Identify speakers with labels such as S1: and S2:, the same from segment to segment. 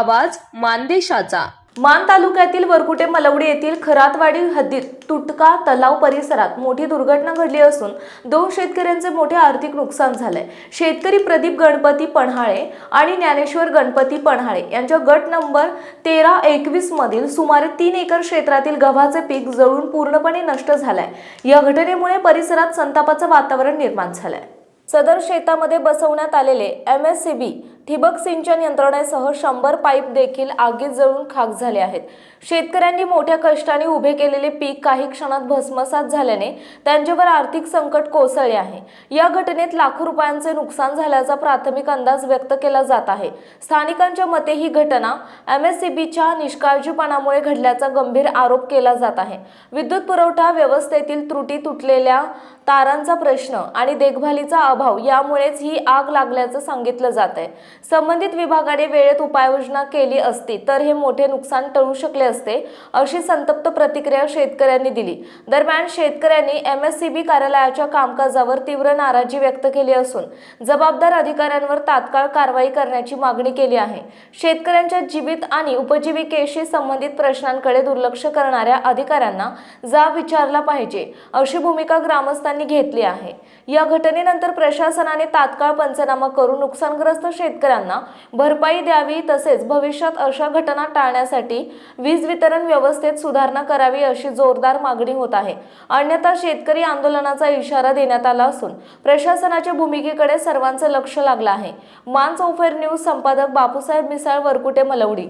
S1: आवाज मानदेशाचा।
S2: मान तालुक्यातील वरकुटे मलवडी येथील खरातवाडी हद्दीत तुटका तलाव परिसरात मोठी दुर्घटना घडली असून 2 शेतकऱ्यांचे मोठे आर्थिक नुकसान झाले। शेतकरी प्रदीप गणपती पन्हाळे आणि ज्ञानेश्वर गणपती पन्हाळे यांच्या गट नंबर 13-21 मधील सुमारे 3 एकर क्षेत्रातील गव्हाचे पीक जळून पूर्णपणे नष्ट झाले। या घटनेमुळे परिसरात संतापाचे वातावरण निर्माण झाले। सदर शेतामध्ये बसवण्यात आलेले MSCB ठिबक सिंचन यंत्रणेसह 100 पाईप देखील आगीत जळून खाक झाले आहेत। शेतकऱ्यांनी मोठ्या कष्टाने उभे केलेले पीक काही क्षणात भस्मसात झाल्याने त्यांच्यावर आर्थिक संकट कोसळले आहे। या घटनेत लाखो रुपयांचे नुकसान झाल्याचा प्राथमिक अंदाज व्यक्त केला जात आहे। स्थानिकांच्या मते ही घटना MSCBच्या निष्काळजीपणामुळे घडल्याचा गंभीर आरोप केला जात आहे। विद्युत पुरवठा व्यवस्थेतील त्रुटी, तुटलेल्या तारांचा प्रश्न आणि देखभालीचा अभाव यामुळेच ही आग लागल्याचं सांगितलं जात आहे। संबंधित विभागाने वेळेत उपाययोजना केली असती तर हे मोठे नुकसान टळू शकले असते, अशी संतप्त प्रतिक्रिया शेतकऱ्यांनी दिली। दरम्यान शेतकऱ्यांनी MSCB कार्यालयाच्या कामकाजावर तीव्र नाराजी व्यक्त केली असून जबाबदार अधिकाऱ्यांवर तात्काळ कारवाई करण्याची मागणी केली आहे। शेतकऱ्यांच्या जीवित आणि उपजीविकेशी संबंधित प्रश्नांकडे दुर्लक्ष करणाऱ्या अधिकाऱ्यांना जाब विचारला पाहिजे, अशी भूमिका ग्रामस्थांनी घेतली आहे। या घटनेनंतर प्रशासनाने तात्काळ पंचनामा करून नुकसानग्रस्त शेतकऱ्यांना भरपाई द्यावी, तसेच भविष्यात अशा घटना टाळण्यासाठी वीज वितरण व्यवस्थेत सुधारणा करावी, अशी जोरदार मागणी होत आहे। अन्यथा शेतकरी आंदोलनाचा इशारा देण्यात आला असून प्रशासनाच्या भूमिकेकडे सर्वांचे लक्ष लागलं आहे। मान चौफेर न्यूज संपादक बापूसाहेब मिसाळ, वरकुटे, मलवडी।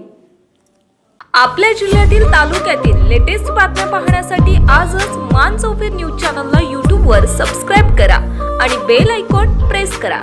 S1: आपल्या जिल्ह्यातील तालुक्यातील लेटेस्ट बातम्या पाहण्यासाठी आजच मान चौफेर न्यूज चॅनलला YouTube वर सबस्क्राइब करा आणि बेल आयकॉन प्रेस करा।